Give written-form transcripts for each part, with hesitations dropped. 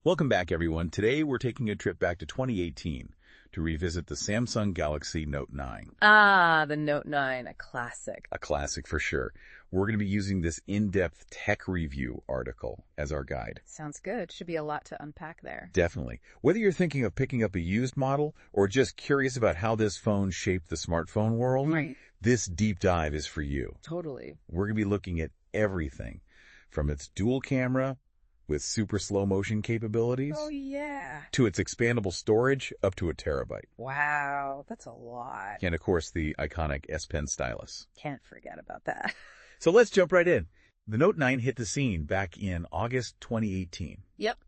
Welcome back, everyone. Today, we're taking a trip back to 2018 to revisit the Samsung Galaxy Note 9. Ah, the Note 9, a classic. A classic for sure. We're going to be using this in-depth tech review article as our guide. Sounds good. Should be a lot to unpack there. Definitely. Whether you're thinking of picking up a used model or just curious about how this phone shaped the smartphone world, Right. this deep dive is for you. Totally. We're going to be looking at everything from its dual camera with super slow motion capabilities Oh, yeah. to its expandable storage up to 1 terabyte. Wow, that's a lot. And of course, the iconic S Pen stylus. Can't forget about that. So let's jump right in. The Note 9 hit the scene back in August 2018 Yep.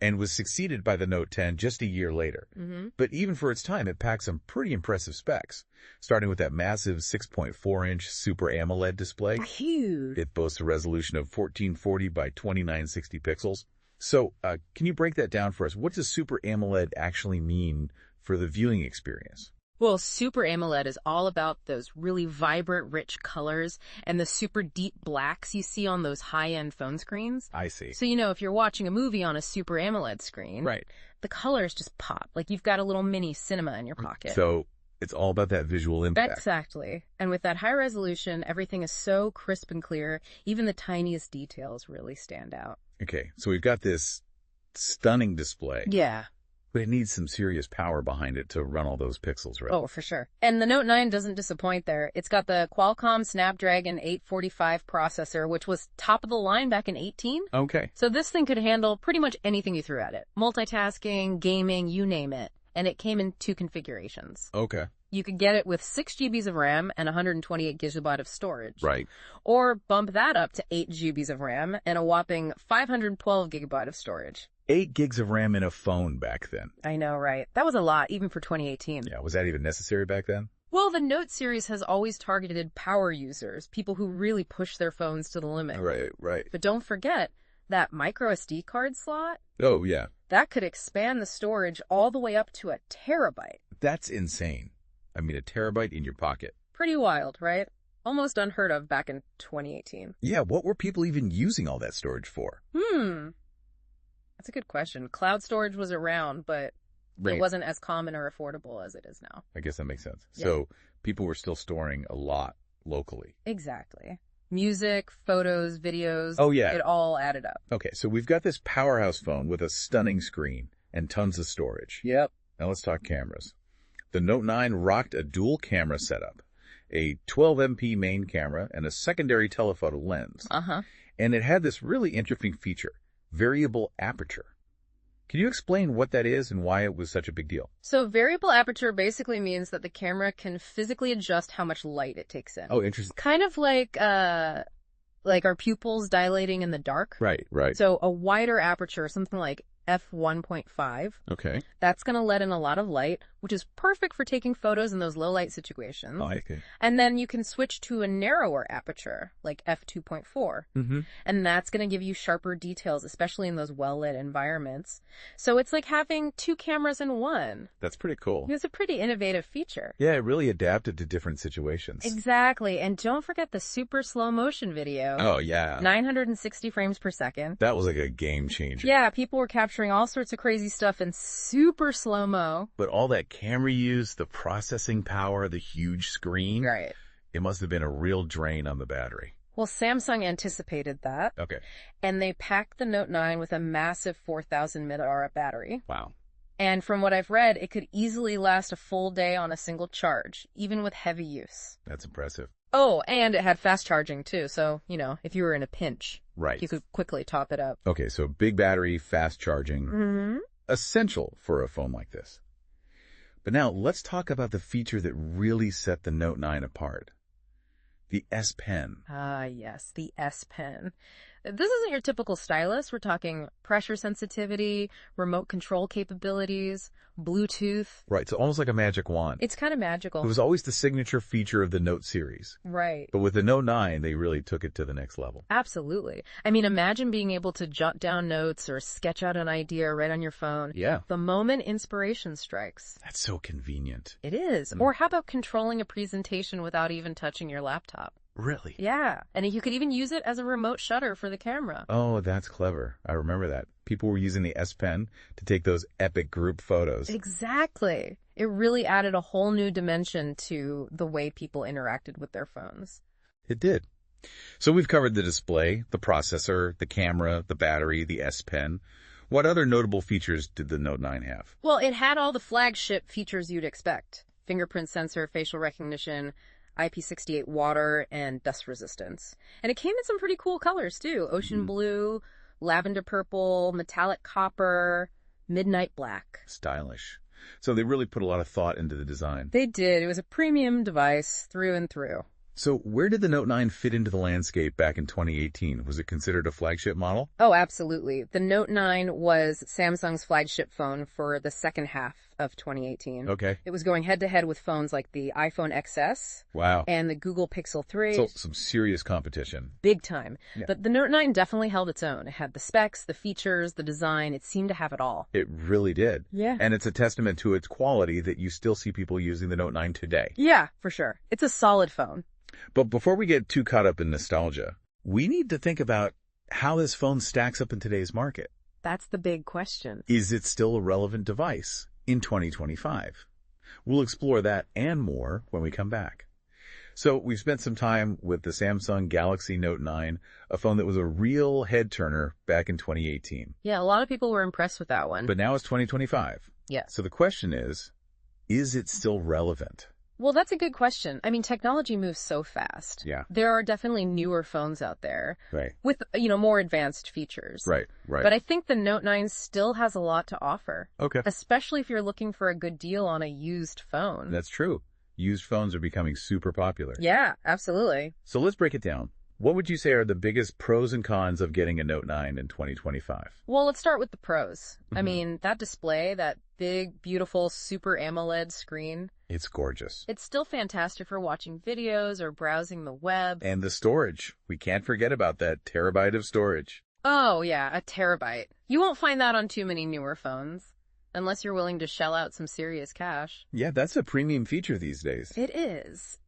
and was succeeded by the Note 10 just a year later. Mm-hmm. But even for its time, it packed some pretty impressive specs, starting with that massive 6.4-inch Super AMOLED display. Huge. It boasts a resolution of 1440 by 2960 pixels. So can you break that down for us? What does Super AMOLED actually mean for the viewing experience? Well, Super AMOLED is all about those really vibrant, rich colors and the super deep blacks you see on those high-end phone screens. I see. So, if you're watching a movie on a Super AMOLED screen, Right. the colors just pop. Like you've got a little mini cinema in your pocket. So it's all about that visual impact. Exactly. And with that high resolution, everything is so crisp and clear, even the tiniest details really stand out. Okay, so we've got this stunning display, Yeah. but it needs some serious power behind it to run all those pixels, right? Oh, for sure. And the Note 9 doesn't disappoint there. It's got the Qualcomm Snapdragon 845 processor, which was top of the line back in 18. Okay. So this thing could handle pretty much anything you threw at it. Multitasking, gaming, you name it. And it came in 2 configurations. Okay. You could get it with 6 GBs of RAM and 128 gigabyte of storage. Right. Or bump that up to 8 GBs of RAM and a whopping 512 gigabyte of storage. 8 gigs of RAM in a phone back then. I know, right? That was a lot, even for 2018. Yeah, was that even necessary back then? Well, the Note series has always targeted power users, people who really push their phones to the limit. Right. But don't forget, that micro SD card slot, Oh, yeah. that could expand the storage all the way up to 1 terabyte. That's insane. I mean, 1 terabyte in your pocket. Pretty wild, right? Almost unheard of back in 2018. Yeah, what were people even using all that storage for? That's a good question. Cloud storage was around, but Right. it wasn't as common or affordable as it is now. I guess that makes sense. Yeah. So people were still storing a lot locally. Exactly. Music, photos, videos. Oh, yeah. It all added up. Okay, so we've got this powerhouse phone with a stunning screen and tons of storage. Yep. Now let's talk cameras. The Note 9 rocked a dual camera setup, a 12MP main camera and a secondary telephoto lens. Uh-huh. And it had this really interesting feature, variable aperture. Can you explain what that is and why it was such a big deal? So variable aperture basically means that the camera can physically adjust how much light it takes in. Oh, interesting. Kind of like our pupils dilating in the dark. Right. So a wider aperture, something like f1.5, Okay. that's going to let in a lot of light, which is perfect for taking photos in those low light situations. Oh, I see. And then you can switch to a narrower aperture, like f2.4. Mm-hmm. And that's going to give you sharper details, especially in those well-lit environments. So it's like having 2 cameras in one. That's pretty cool. It's a pretty innovative feature. Yeah, it really adapted to different situations. Exactly. And don't forget the super slow motion video. Oh, yeah. 960 frames per second. That was like a game changer. Yeah, people were capturing all sorts of crazy stuff in super slow-mo. But all that camera use, the processing power, the huge screen, Right. it must have been a real drain on the battery. Well, Samsung anticipated that, Okay. and they packed the Note 9 with a massive 4,000 mAh battery. Wow. And from what I've read, it could easily last a full day on a single charge, even with heavy use. That's impressive. Oh, and it had fast charging too, so, if you were in a pinch, Right. you could quickly top it up. Okay, so big battery, fast charging, Mm-hmm. essential for a phone like this. But now let's talk about the feature that really set the Note 9 apart. The S Pen. Ah, yes, the S Pen. This isn't your typical stylus. We're talking pressure sensitivity, remote control capabilities, Bluetooth. Right, so almost like a magic wand. It's kind of magical. It was always the signature feature of the Note series. Right. But with the Note 9, they really took it to the next level. Absolutely. I mean, imagine being able to jot down notes or sketch out an idea right on your phone. Yeah. The moment inspiration strikes. That's so convenient. It is. Or how about controlling a presentation without even touching your laptop? Really? Yeah, and you could even use it as a remote shutter for the camera. Oh, that's clever. I remember that. People were using the S Pen to take those epic group photos. Exactly. It really added a whole new dimension to the way people interacted with their phones. It did. So we've covered the display, the processor, the camera, the battery, the S Pen. What other notable features did the Note 9 have? Well, it had all the flagship features you'd expect. Fingerprint sensor, facial recognition, IP68 water, and dust resistance. And it came in some pretty cool colors, too. Ocean blue, lavender purple, metallic copper, midnight black. Stylish. So they really put a lot of thought into the design. They did. It was a premium device through and through. So where did the Note 9 fit into the landscape back in 2018? Was it considered a flagship model? Oh, absolutely. The Note 9 was Samsung's flagship phone for the second half of 2018. Okay. It was going head-to-head with phones like the iPhone XS Wow. and the Google Pixel 3. So some serious competition. Big time. Yeah. But the Note 9 definitely held its own. It had the specs, the features, the design. It seemed to have it all. It really did. Yeah. And it's a testament to its quality that you still see people using the Note 9 today. Yeah, for sure. It's a solid phone. But before we get too caught up in nostalgia, we need to think about how this phone stacks up in today's market. That's the big question. Is it still a relevant device in 2025? We'll explore that and more when we come back. So we've spent some time with the Samsung Galaxy Note 9, a phone that was a real head turner back in 2018. Yeah, a lot of people were impressed with that one. But now it's 2025. Yeah. So the question is it still relevant? Well, that's a good question. I mean, technology moves so fast. Yeah. There are definitely newer phones out there Right. with, more advanced features. Right. But I think the Note 9 still has a lot to offer. Okay. Especially if you're looking for a good deal on a used phone. That's true. Used phones are becoming super popular. Yeah, absolutely. So let's break it down. What would you say are the biggest pros and cons of getting a Note 9 in 2025? Well, let's start with the pros. I mean, that display, that big, beautiful Super AMOLED screen, It's gorgeous. it's still fantastic for watching videos or browsing the web. And the storage. We can't forget about that terabyte of storage. Oh, yeah, a terabyte. You won't find that on too many newer phones, unless you're willing to shell out some serious cash. Yeah, that's a premium feature these days. It is.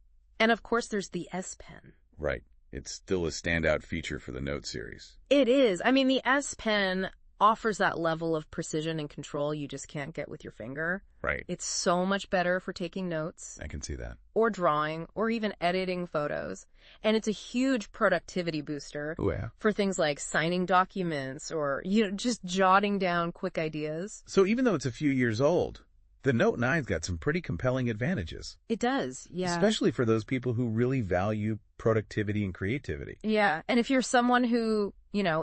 And of course, there's the S Pen. Right. It's still a standout feature for the Note series. It is. I mean, the S Pen offers that level of precision and control you just can't get with your finger. Right. It's so much better for taking notes I can see that. or drawing or even editing photos. And it's a huge productivity booster Oh, yeah. for things like signing documents or, just jotting down quick ideas. So even though it's a few years old, the Note 9's got some pretty compelling advantages. It does, yeah. Especially for those people who really value productivity and creativity. Yeah, and if you're someone who,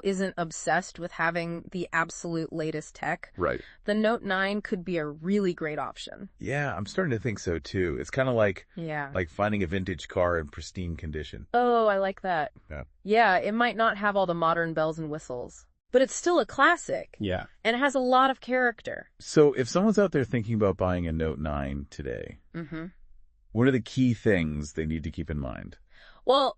isn't obsessed with having the absolute latest tech, Right. the Note 9 could be a really great option. Yeah, I'm starting to think so too. It's kind of like Yeah. finding a vintage car in pristine condition. Oh, I like that. Yeah. Yeah, it might not have all the modern bells and whistles, but it's still a classic. Yeah. And it has a lot of character. So if someone's out there thinking about buying a Note 9 today, what are the key things they need to keep in mind? Well,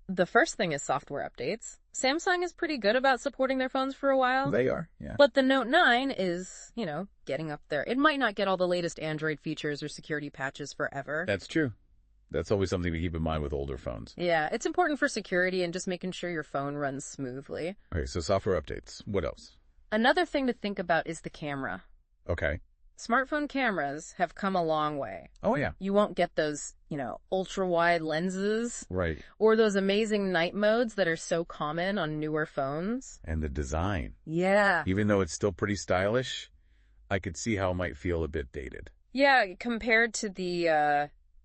the first thing is software updates. Samsung is pretty good about supporting their phones for a while. They are, yeah. But the Note 9 is, getting up there. It might not get all the latest Android features or security patches forever. That's true. That's always something to keep in mind with older phones. Yeah, it's important for security and just making sure your phone runs smoothly. Okay, so software updates. What else? Another thing to think about is the camera. Okay. Smartphone cameras have come a long way. Oh, yeah. You won't get those, ultra-wide lenses Right. or those amazing night modes that are so common on newer phones. And the design. Yeah. Even though it's still pretty stylish, I could see how it might feel a bit dated. Yeah, compared to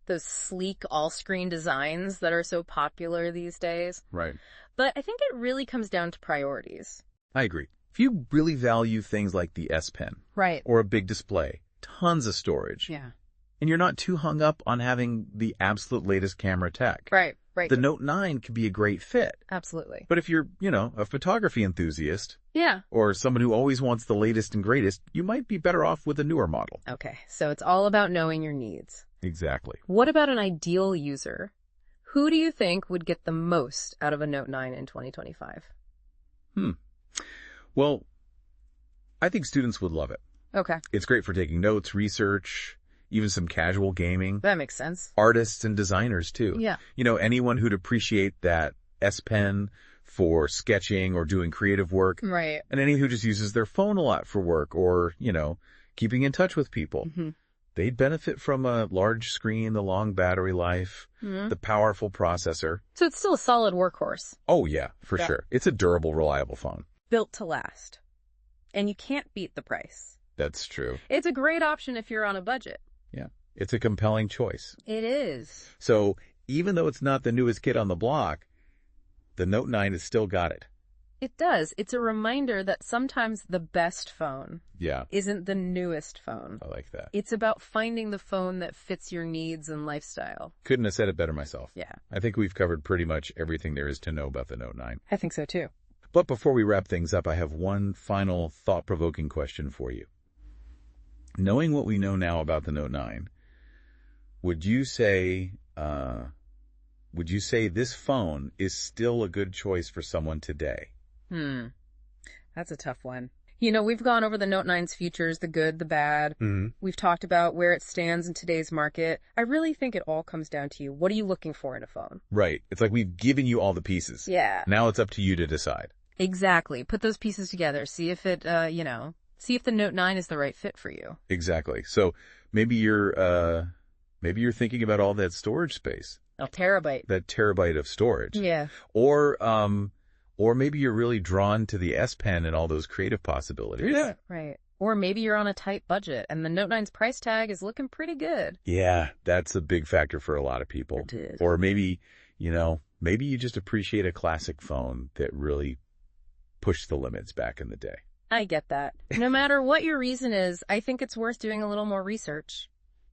those sleek all-screen designs that are so popular these days. Right. But I think it really comes down to priorities. I agree. If you really value things like the S Pen Right. or a big display, tons of storage, Yeah. and you're not too hung up on having the absolute latest camera tech, Right. the Note 9 could be a great fit. Absolutely. But if you're, a photography enthusiast Yeah. or someone who always wants the latest and greatest, you might be better off with a newer model. Okay, so it's all about knowing your needs. Exactly. What about an ideal user? Who do you think would get the most out of a Note 9 in 2025? Well, I think students would love it. Okay. It's great for taking notes, research, even some casual gaming. That makes sense. Artists and designers too. Yeah. You know, anyone who'd appreciate that S Pen for sketching or doing creative work. Right. And anyone who just uses their phone a lot for work or, you know, keeping in touch with people. Mm-hmm. They'd benefit from a large screen, the long battery life, the powerful processor. So it's still a solid workhorse. Oh, yeah, for Yeah. sure. It's a durable, reliable phone. Built to last. And you can't beat the price. That's true. It's a great option if you're on a budget. Yeah. It's a compelling choice. It is. So even though it's not the newest kid on the block, the Note 9 has still got it. It does. It's a reminder that sometimes the best phone Yeah, isn't the newest phone. I like that. It's about finding the phone that fits your needs and lifestyle. Couldn't have said it better myself. Yeah. I think we've covered pretty much everything there is to know about the Note 9. I think so too. But before we wrap things up, I have one final thought-provoking question for you. Knowing what we know now about the Note 9, would you say this phone is still a good choice for someone today? That's a tough one. You know, we've gone over the Note 9's features, the good, the bad. Mm-hmm. We've talked about where it stands in today's market. I really think it all comes down to you. What are you looking for in a phone? Right. It's like we've given you all the pieces. Yeah. Now it's up to you to decide. Exactly. Put those pieces together. See if it, see if the Note 9 is the right fit for you. Exactly. So maybe you're thinking about all that storage space. A terabyte. That terabyte of storage. Yeah. Or maybe you're really drawn to the S Pen and all those creative possibilities. Yeah. Right. Or maybe you're on a tight budget and the Note 9's price tag is looking pretty good. Yeah, that's a big factor for a lot of people. It is. Or maybe you just appreciate a classic phone that really pushed the limits back in the day. I get that. No matter what your reason is, I think it's worth doing a little more research.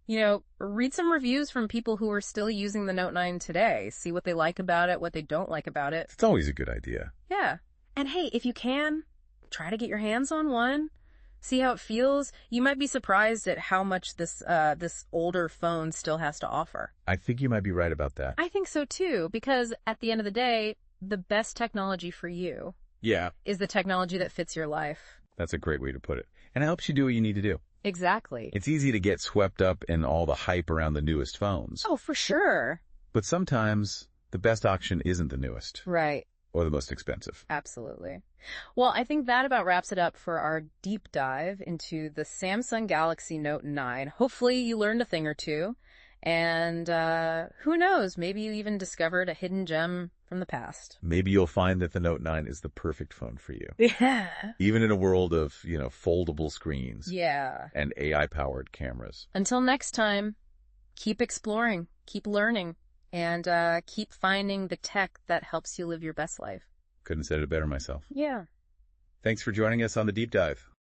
You know, read some reviews from people who are still using the Note 9 today. See what they like about it, what they don't like about it. It's always a good idea. Yeah. And hey, if you can, try to get your hands on one. See how it feels. You might be surprised at how much this older phone still has to offer. I think you might be right about that. I think so too, because at the end of the day, the best technology for you is the technology that fits your life. That's a great way to put it. And it helps you do what you need to do. Exactly. It's easy to get swept up in all the hype around the newest phones. Oh, for sure. But sometimes the best option isn't the newest. Right. Or the most expensive. Absolutely. Well, I think that about wraps it up for our deep dive into the Samsung Galaxy Note 9. Hopefully you learned a thing or two. And who knows, maybe you even discovered a hidden gem from the past. Maybe you'll find that the Note 9 is the perfect phone for you. Yeah. Even in a world of, foldable screens. Yeah. And AI-powered cameras. Until next time, keep exploring, keep learning, and keep finding the tech that helps you live your best life. Couldn't have said it better myself. Yeah. Thanks for joining us on the Deep Dive.